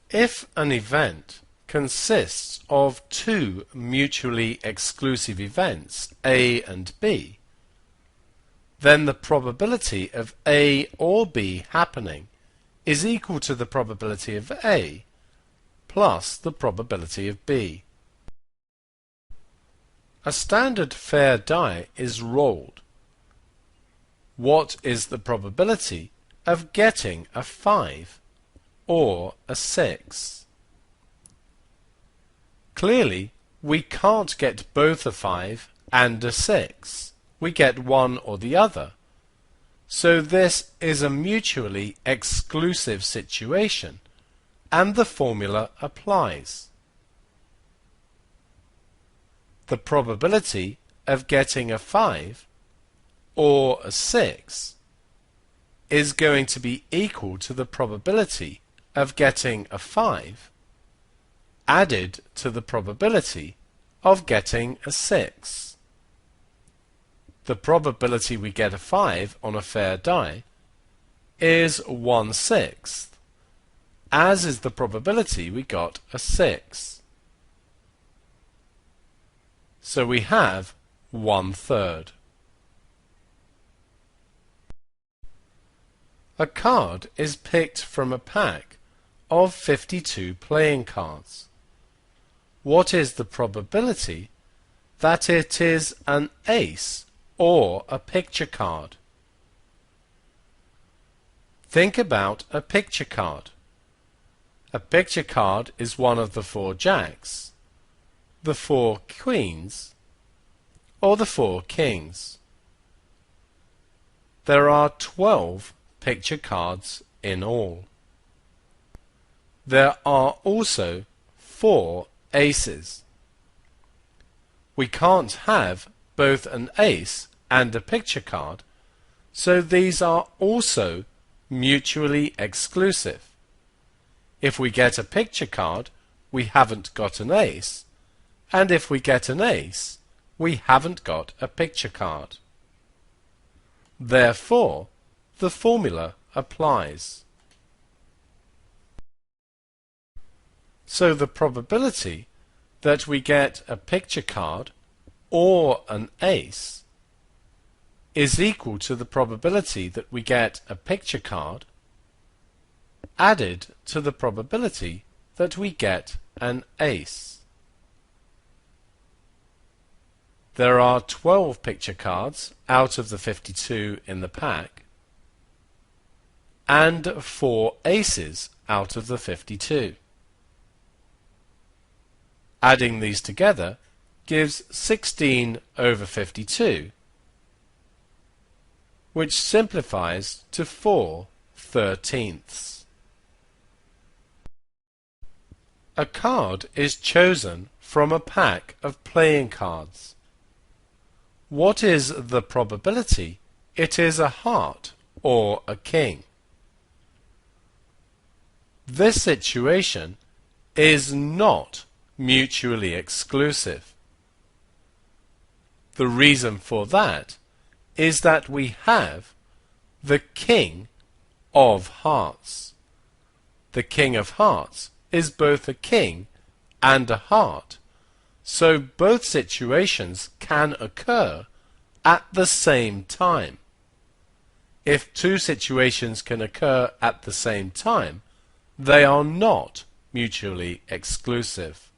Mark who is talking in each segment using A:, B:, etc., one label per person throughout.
A: If an event consists of two mutually exclusive events, A and B, then the probability of A or B happening is equal to the probability of A plus the probability of B. A standard fair die is rolled. What is the probability of getting a 5 or a 6? Clearly, we can't get both a 5 and a 6. We get one or the other. So this is a mutually exclusive situation, and the formula applies. The probability of getting a 5 or a 6 is going to be equal to the probability of getting a 5 added to the probability of getting a 6. The probability we get a 5 on a fair die is 1/6, as is the probability we got a 6. So we have 1/3. A card is picked from a pack of 52 playing cards. What is the probability that it is an ace or a picture card? Think about a picture card. A picture card is one of the 4 jacks, the 4 queens, or the 4 kings. There are 12 picture cards in all. There are also 4 aces. We can't have both an ace and a picture card, so these are also mutually exclusive. If we get a picture card, we haven't got an ace, and if we get an ace, we haven't got a picture card. Therefore, the formula applies. So the probability that we get a picture card or an ace is equal to the probability that we get a picture card added to the probability that we get an ace. There are 12 picture cards out of the 52 in the pack, and 4 aces out of the 52. Adding these together gives 16 over 52, which simplifies to 4/13. A card is chosen from a pack of playing cards. What is the probability it is a heart or a king? This situation is not mutually exclusive. The reason for that is that we have the king of hearts. The king of hearts is both a king and a heart, so both situations can occur at the same time. If two situations can occur at the same time, they are not mutually exclusive.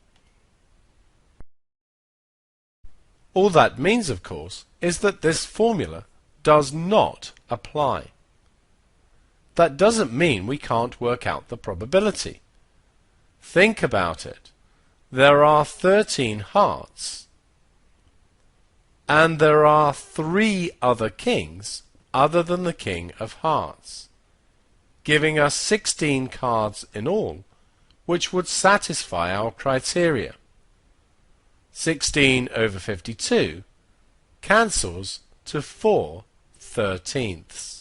A: All that means, of course, is that this formula does not apply. That doesn't mean we can't work out the probability. Think about it. There are 13 hearts, and there are 3 other kings other than the king of hearts, giving us 16 cards in all, which would satisfy our criteria. 16 over 52 cancels to 4/13.